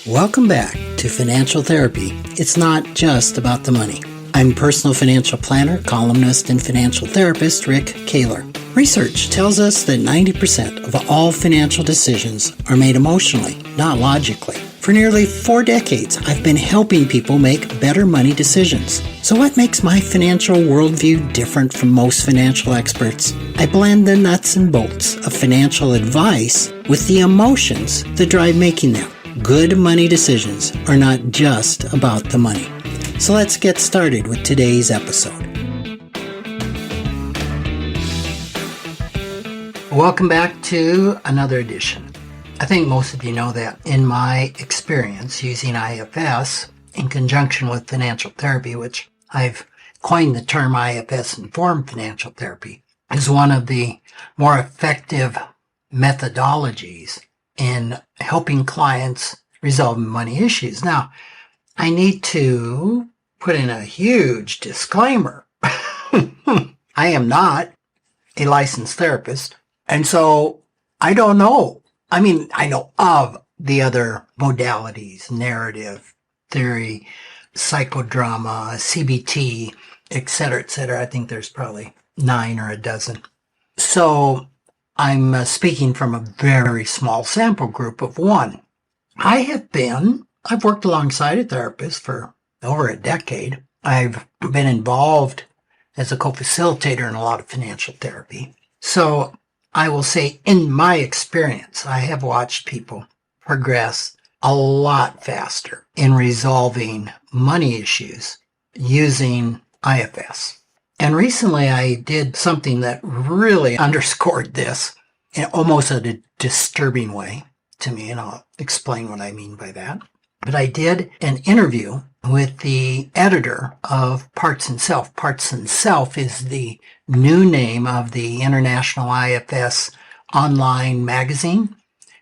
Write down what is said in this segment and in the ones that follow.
Welcome back to Financial Therapy. It's not just about the money. I'm personal financial planner, columnist, and financial therapist Rick Kaler. Research tells us that 90% of all financial decisions are made emotionally, not logically. For nearly 4 decades, I've been helping people make better money decisions. So what makes my financial worldview different from most financial experts? I blend the nuts and bolts of financial advice with the emotions that drive making them. Good money decisions are not just about the money. So let's get started with today's episode. Welcome back to another edition. I think most of you know that in my experience using IFS in conjunction with financial therapy, which I've coined the term IFS Informed Financial Therapy, is one of the more effective methodologies in helping clients resolve money issues. Now, I need to put in a huge disclaimer. I am not a licensed therapist, and so I don't know. I know of the other modalities, narrative theory, psychodrama, CBT, etc., etc. I think there's probably 9 or a dozen. So I'm speaking from a very small sample group of 1. I've worked alongside a therapist for over a decade. I've been involved as a co-facilitator in a lot of financial therapy. So I will say, in my experience, I have watched people progress a lot faster in resolving money issues using IFS. And recently I did something that really underscored this in almost a disturbing way to me, and I'll explain what I mean by that. But I did an interview with the editor of Parts and Self. Parts and Self is the new name of the International IFS online magazine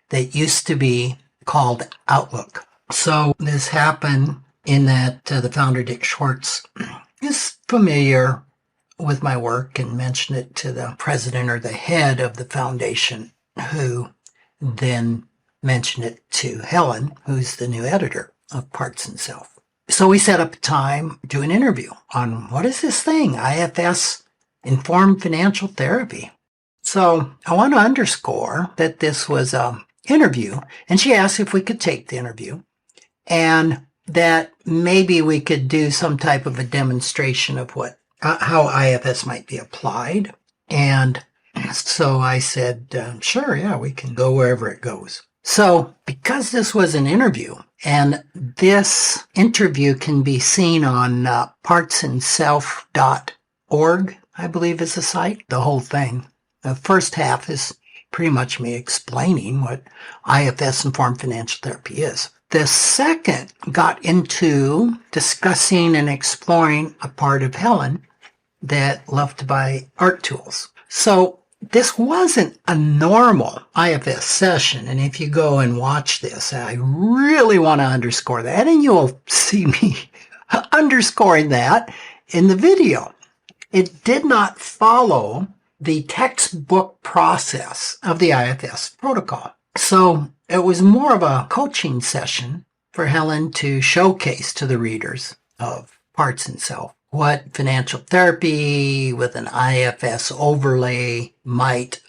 that used to be called Outlook. So this happened in that the founder, Dick Schwartz, is familiar with my work and mentioned it to the president or the head of the foundation, who then mentioned it to Helen, who's the new editor of Parts and Self. So we set up a time to do an interview on what is this thing, IFS Informed Financial Therapy. So I want to underscore that this was an interview, and she asked if we could take the interview and that maybe we could do some type of a demonstration of how IFS might be applied. And so I said, sure, yeah, we can go wherever it goes. So because this was an interview, and this interview can be seen on partsandself.org, I believe is the site, the whole thing. The first half is pretty much me explaining what IFS Informed Financial Therapy is. The second got into discussing and exploring a part of Helen that loved to buy art tools. So this wasn't a normal IFS session, and if you go and watch this, I really want to underscore that, and you'll see me underscoring that in the video. It did not follow the textbook process of the IFS protocol. So it was more of a coaching session for Helen to showcase to the readers of Parts and Self what financial therapy with an IFS overlay might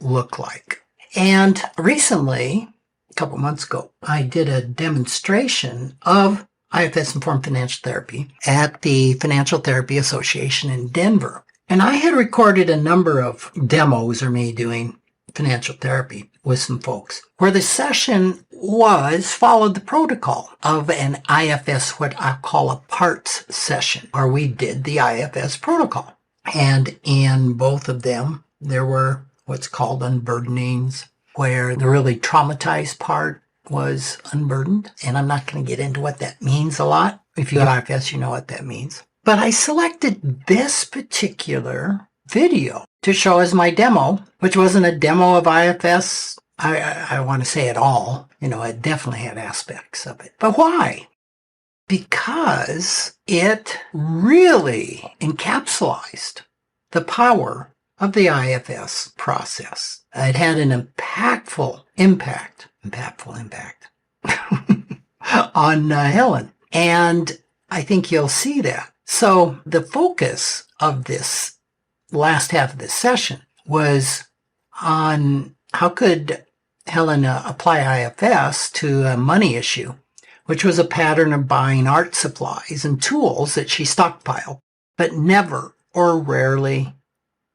look like. And recently, a couple months ago, I did a demonstration of IFS Informed Financial Therapy at the Financial Therapy Association in Denver. And I had recorded a number of demos or me doing financial therapy with some folks, where the session followed the protocol of an IFS, what I call a parts session, where we did the IFS protocol. And in both of them, there were what's called unburdenings, where the really traumatized part was unburdened. And I'm not going to get into what that means a lot. If you got IFS, you know what that means. But I selected this particular video to show as my demo, which wasn't a demo of IFS, I want to say at all. It definitely had aspects of it. But why? Because it really encapsulated the power of the IFS process. It had an impactful impact on Helen. And I think you'll see that. So the focus of this last half of this session was on how could Helen apply IFS to a money issue, which was a pattern of buying art supplies and tools that she stockpiled, but never or rarely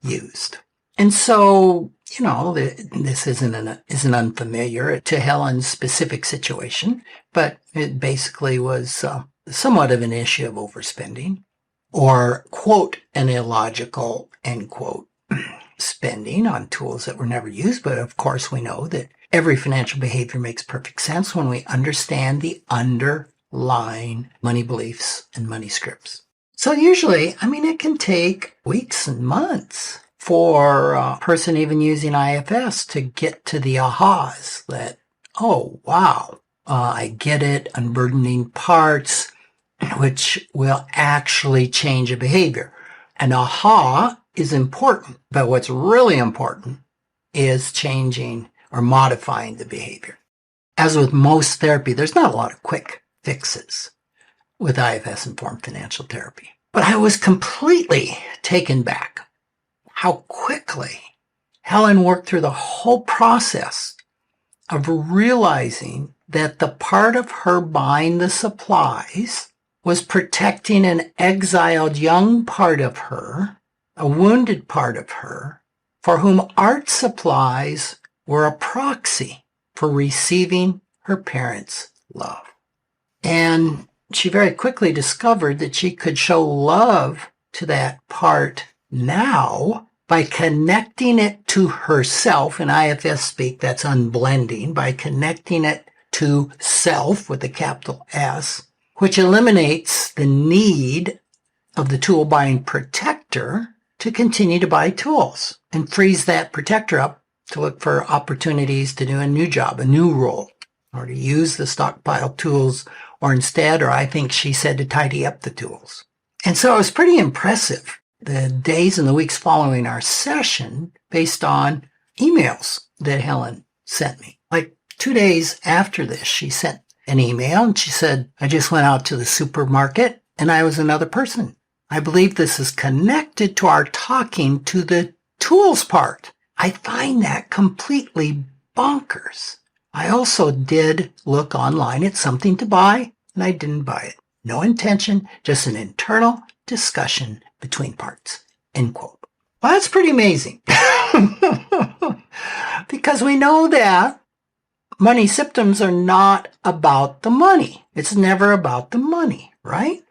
used. And so, this isn't unfamiliar to Helen's specific situation, but it basically was somewhat of an issue of overspending or, quote, an illogical, end quote, spending on tools that were never used. But of course, we know that every financial behavior makes perfect sense when we understand the underlying money beliefs and money scripts. So usually, it can take weeks and months for a person even using IFS to get to the ahas that, oh, wow, I get it, unburdening parts, which will actually change a behavior. An aha is important, but what's really important is changing or modifying the behavior. As with most therapy, there's not a lot of quick fixes with IFS Informed Financial Therapy. But I was completely taken back how quickly Helen worked through the whole process of realizing that the part of her buying the supplies was protecting an exiled young part of her, a wounded part of her, for whom art supplies were a proxy for receiving her parents' love. And she very quickly discovered that she could show love to that part now by connecting it to herself. In IFS speak, that's unblending, by connecting it to self with a capital S, which eliminates the need of the tool buying protector to continue to buy tools and frees that protector up to look for opportunities to do a new job, a new role, or to use the stockpile tools, or instead, or I think she said, to tidy up the tools. And so it was pretty impressive, the days and the weeks following our session, based on emails that Helen sent me. Like 2 days after this, she sent an email and she said, I just went out to the supermarket and I was another person. I believe this is connected to our talking to the tools part. I find that completely bonkers. I also did look online at something to buy, and I didn't buy it. No intention, just an internal discussion between parts. End quote. Well, that's pretty amazing. Because we know that money symptoms are not about the money. It's never about the money, right?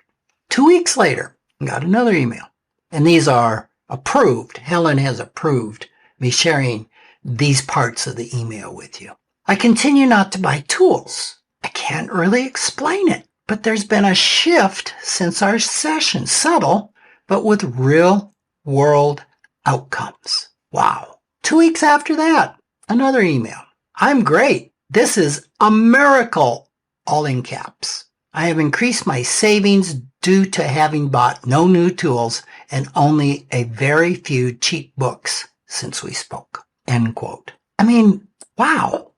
2 weeks later, I got another email. And these are approved. Helen has approved me sharing these parts of the email with you. I continue not to buy tools. I can't really explain it, but there's been a shift since our session. Subtle, but with real world outcomes. Wow. 2 weeks after that, another email. I'm great. This is a miracle, all in caps. I have increased my savings due to having bought no new tools and only a very few cheap books since we spoke. End quote. Wow.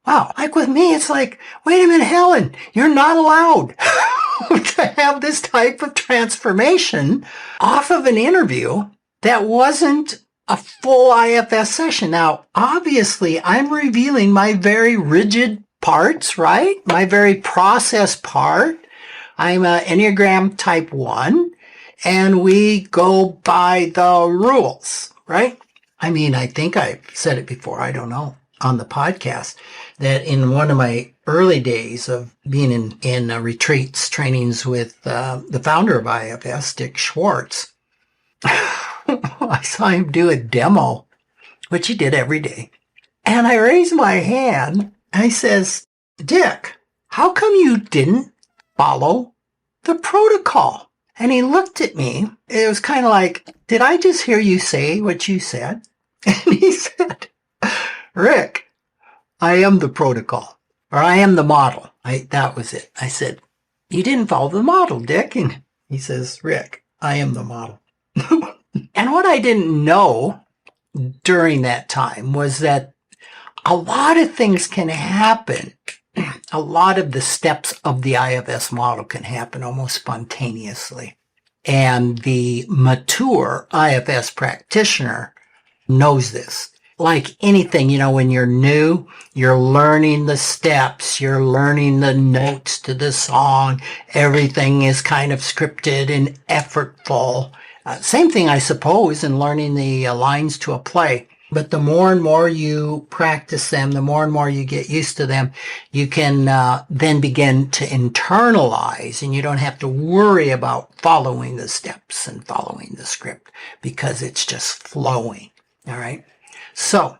Wow. Like with me, it's like, wait a minute, Helen, you're not allowed to have this type of transformation off of an interview that wasn't a full IFS session. Now, obviously, I'm revealing my very rigid parts, right? My very process part. I'm an Enneagram type 1, and we go by the rules, right? I think I've said it before, I don't know, on the podcast, that in one of my early days of being in retreats, trainings with the founder of IFS, Dick Schwartz, I saw him do a demo, which he did every day. And I raised my hand, and I says, Dick, how come you didn't follow the protocol? And he looked at me. It was kind of like, did I just hear you say what you said? And he said, Rick, I am the protocol, or I am the model. That was it. I said, you didn't follow the model, Dick. And he says, Rick, I am the model. And what I didn't know during that time was that a lot of things can happen a lot of the steps of the IFS model can happen almost spontaneously. And the mature IFS practitioner knows this. Like anything, when you're new, you're learning the steps, you're learning the notes to the song. Everything is kind of scripted and effortful. Same thing, I suppose, in learning the lines to a play. But the more and more you practice them, the more and more you get used to them, you can then begin to internalize, and you don't have to worry about following the steps and following the script because it's just flowing. All right. So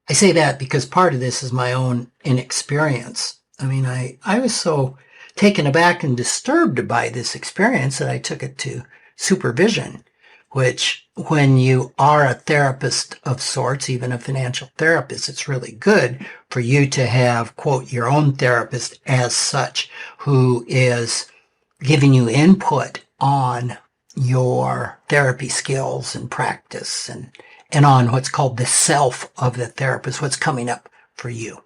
I say that because part of this is my own inexperience. I mean, I was so taken aback and disturbed by this experience that I took it to supervision, which when you are a therapist of sorts, even a financial therapist, it's really good for you to have, quote, your own therapist as such, who is giving you input on your therapy skills and practice and on what's called the self of the therapist, what's coming up for you.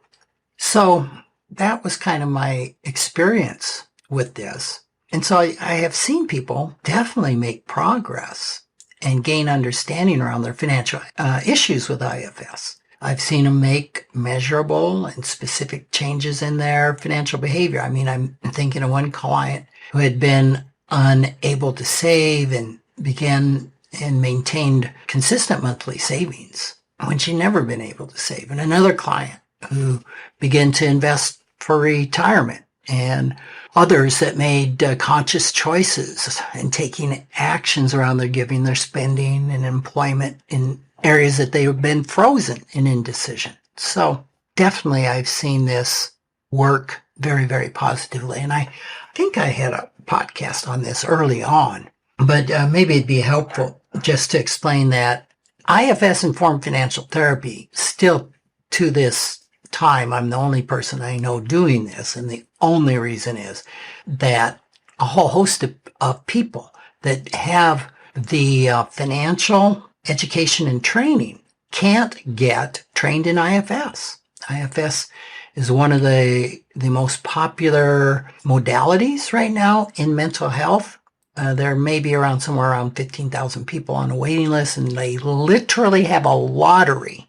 So that was kind of my experience with this. And so I have seen people definitely make progress and gain understanding around their financial issues with IFS. I've seen them make measurable and specific changes in their financial behavior. I mean, I'm thinking of one client who had been unable to save and began and maintained consistent monthly savings when she'd never been able to save. And another client who began to invest for retirement, and others that made conscious choices and taking actions around their giving, their spending, and employment in areas that they have been frozen in indecision. So definitely I've seen this work very, very positively. And I think I had a podcast on this early on, but maybe it'd be helpful just to explain that IFS Informed Financial Therapy, still to this time, I'm the only person I know doing this. And the only reason is that a whole host of people that have the financial education and training can't get trained in IFS. IFS is one of the most popular modalities right now in mental health. There may be somewhere around 15,000 people on a waiting list, and they literally have a lottery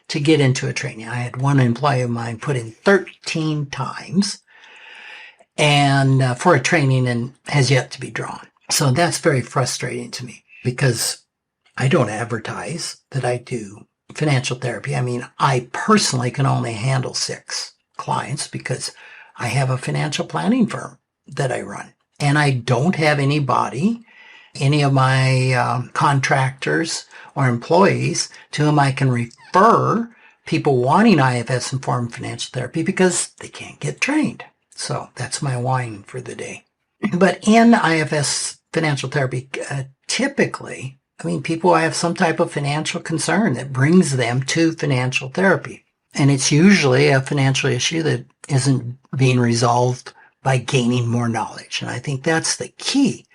to get into a training. I had one employee of mine put in 13 times and for a training and has yet to be drawn. So that's very frustrating to me because I don't advertise that I do financial therapy. I mean, I personally can only handle 6 clients because I have a financial planning firm that I run. And I don't have anybody, any of my contractors or employees to whom I can refer people wanting IFS Informed Financial Therapy because they can't get trained. So that's my whine for the day. But in IFS Financial Therapy, typically, I mean, people have some type of financial concern that brings them to financial therapy. And it's usually a financial issue that isn't being resolved by gaining more knowledge. And I think that's the key.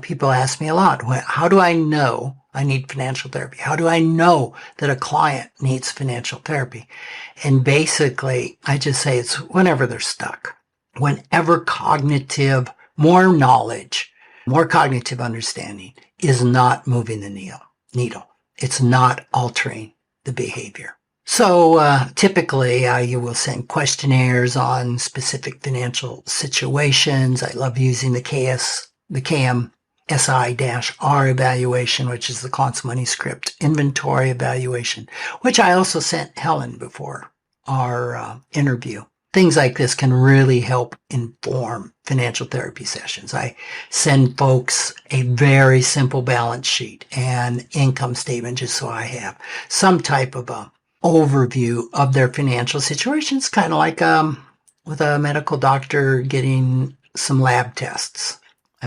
People ask me a lot, how do I know I need financial therapy? How do I know that a client needs financial therapy? And basically, I just say it's whenever they're stuck. Whenever more knowledge, more cognitive understanding is not moving the needle. It's not altering the behavior. So typically, you will send questionnaires on specific financial situations. I love using the KMSI-R evaluation, which is the Client's Money Script inventory evaluation, which I also sent Helen before our interview. Things like this can really help inform financial therapy sessions. I send folks a very simple balance sheet and income statement just so I have some type of a overview of their financial situations, kind of like with a medical doctor getting some lab tests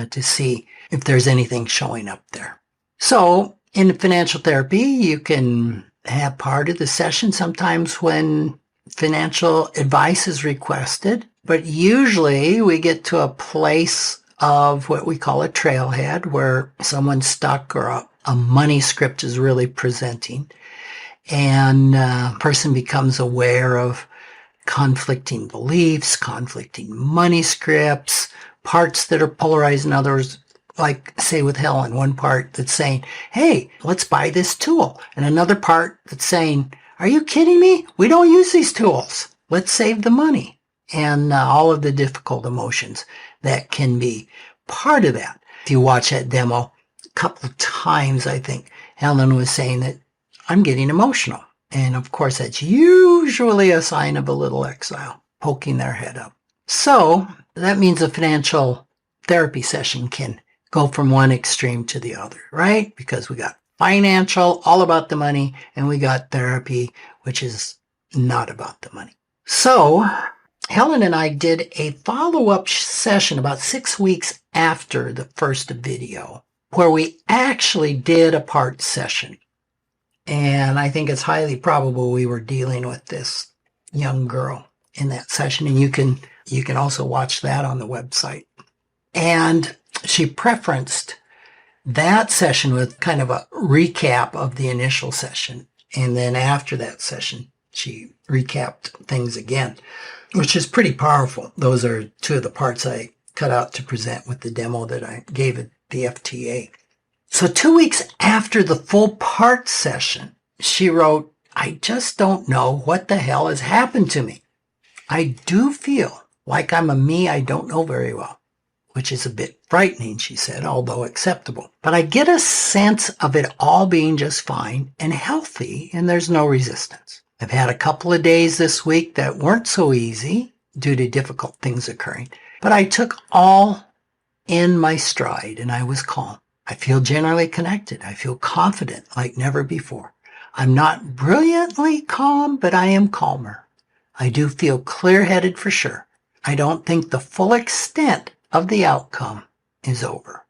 to see if there's anything showing up there. So in financial therapy, you can have part of the session sometimes when financial advice is requested, but usually we get to a place of what we call a trailhead where someone's stuck or a money script is really presenting. And a person becomes aware of conflicting beliefs, conflicting money scripts, parts that are polarized, and others, like say with Helen, one part that's saying, hey, let's buy this tool. And another part that's saying, are you kidding me? We don't use these tools. Let's save the money. And all of the difficult emotions that can be part of that. If you watch that demo a couple of times, I think Helen was saying that I'm getting emotional. And of course, that's usually a sign of a little exile poking their head up. So that means a financial therapy session can go from one extreme to the other, right? Because we got financial, all about the money, and we got therapy, which is not about the money. So Helen and I did a follow-up session about 6 weeks after the first video, where we actually did a part session. And I think it's highly probable we were dealing with this young girl in that session. And you can also watch that on the website. And she preferenced that session with kind of a recap of the initial session. And then after that session, she recapped things again, which is pretty powerful. Those are two of the parts I cut out to present with the demo that I gave at the FTA. So 2 weeks after the full part session, she wrote, I just don't know what the hell has happened to me. I do feel like I'm a me I don't know very well, which is a bit frightening, she said, although acceptable. But I get a sense of it all being just fine and healthy, and there's no resistance. I've had a couple of days this week that weren't so easy due to difficult things occurring, but I took all in my stride and I was calm. I feel generally connected. I feel confident like never before. I'm not brilliantly calm, but I am calmer. I do feel clear-headed for sure. I don't think the full extent of the outcome is over.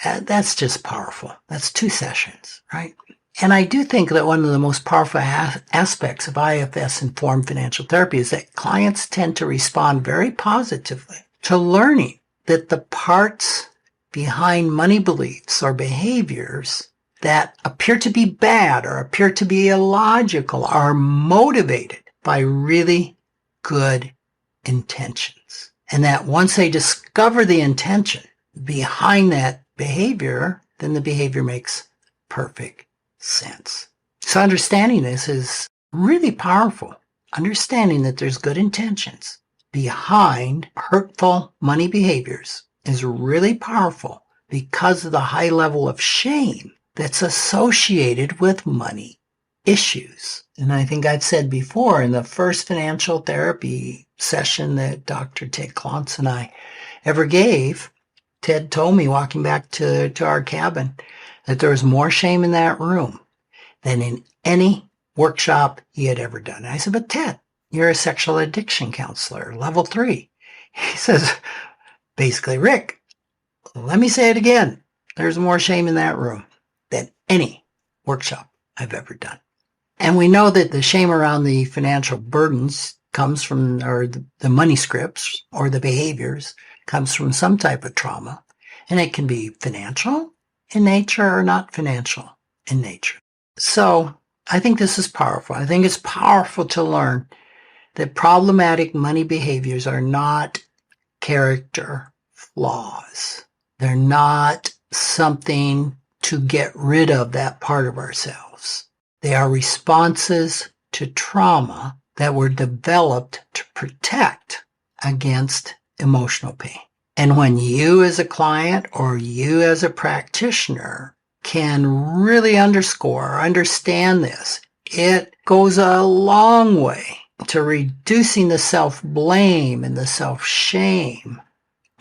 That's just powerful. That's 2 sessions, right? And I do think that one of the most powerful aspects of IFS Informed Financial Therapy is that clients tend to respond very positively to learning that the parts behind money beliefs or behaviors that appear to be bad or appear to be illogical are motivated by really good intentions. And that once they discover the intention behind that behavior, then the behavior makes perfect sense. So understanding this is really powerful. Understanding that there's good intentions behind hurtful money behaviors is really powerful because of the high level of shame that's associated with money issues. And I think I've said before in the first financial therapy session that Dr. Ted Klontz and I ever gave, Ted told me walking back to our cabin that there was more shame in that room than in any workshop he had ever done. And I said, but Ted, you're a sexual addiction counselor, level 3. He says, basically, Rick, let me say it again. There's more shame in that room than any workshop I've ever done. And we know that the shame around the financial burdens comes from, or the money scripts or the behaviors comes from some type of trauma. And it can be financial in nature or not financial in nature. So I think this is powerful. I think it's powerful to learn that problematic money behaviors are not character flaws. They're not something to get rid of that part of ourselves. They are responses to trauma that were developed to protect against emotional pain. And when you as a client or you as a practitioner can really understand this, it goes a long way to reducing the self-blame and the self-shame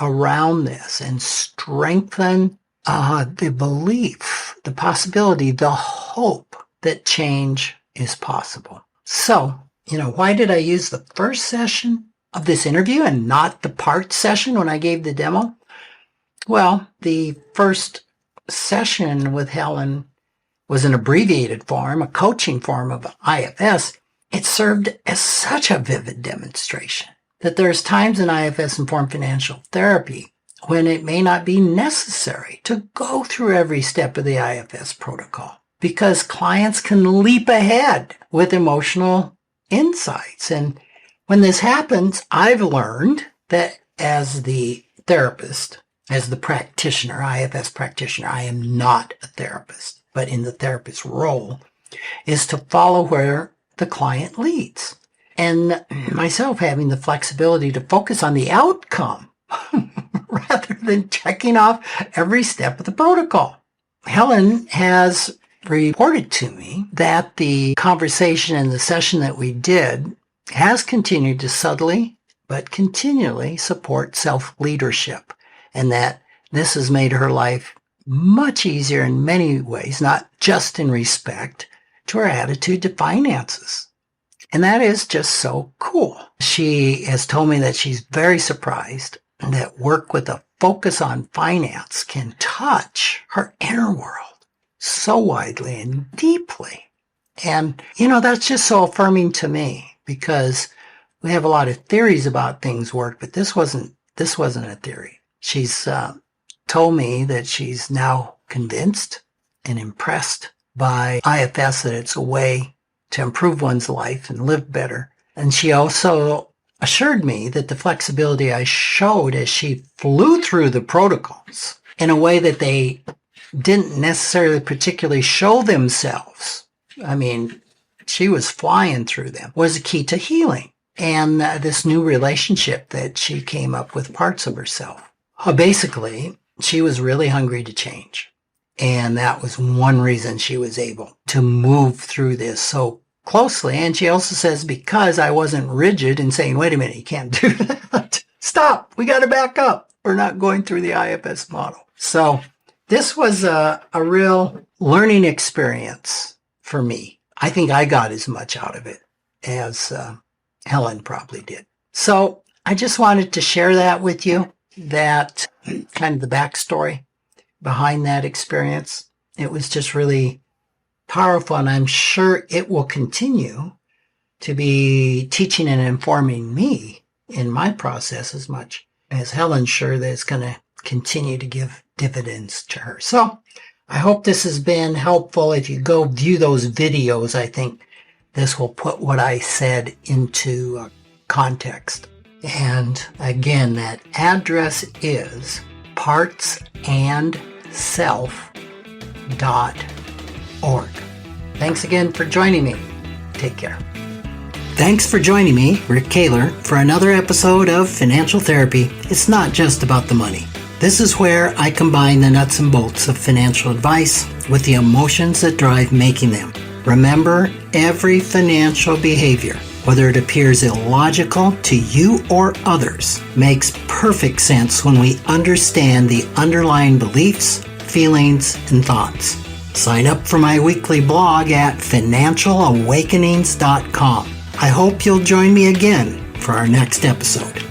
around this and strengthen the belief, the possibility, the hope that change is possible. So, why did I use the first session of this interview and not the part session when I gave the demo? Well, the first session with Helen was an abbreviated form, a coaching form of IFS. It served as such a vivid demonstration that there's times in IFS Informed Financial Therapy when it may not be necessary to go through every step of the IFS protocol because clients can leap ahead with emotional insights and When this happens, I've learned that as the therapist, as the practitioner, IFS practitioner, I am not a therapist, but in the therapist role, is to follow where the client leads. And myself having the flexibility to focus on the outcome rather than checking off every step of the protocol. Helen has reported to me that the conversation and the session that we did has continued to subtly but continually support self-leadership, and that this has made her life much easier in many ways, not just in respect to her attitude to finances. And that is just so cool. She has told me that she's very surprised that work with a focus on finance can touch her inner world so widely and deeply. And, that's just so affirming to me, because we have a lot of theories about things work, but this wasn't a theory. She's told me that she's now convinced and impressed by IFS, that it's a way to improve one's life and live better. And she also assured me that the flexibility I showed as she flew through the protocols in a way that they didn't necessarily particularly show themselves. I mean, she was flying through them, was a key to healing. And this new relationship that she came up with parts of herself. Basically, she was really hungry to change. And that was one reason she was able to move through this so closely. And she also says, because I wasn't rigid in saying, wait a minute, you can't do that. Stop. We got to back up. We're not going through the IFS model. So this was a real learning experience for me. I think I got as much out of it as Helen probably did. So I just wanted to share that with you, that kind of the backstory behind that experience. It was just really powerful, and I'm sure it will continue to be teaching and informing me in my process as much as Helen's sure that it's going to continue to give dividends to her. So I hope this has been helpful. If you go view those videos, I think this will put what I said into context. And again, that address is partsandself.org. Thanks again for joining me. Take care. Thanks for joining me, Rick Kaler, for another episode of Financial Therapy. It's not just about the money. This is where I combine the nuts and bolts of financial advice with the emotions that drive making them. Remember, every financial behavior, whether it appears illogical to you or others, makes perfect sense when we understand the underlying beliefs, feelings, and thoughts. Sign up for my weekly blog at financialawakenings.com. I hope you'll join me again for our next episode.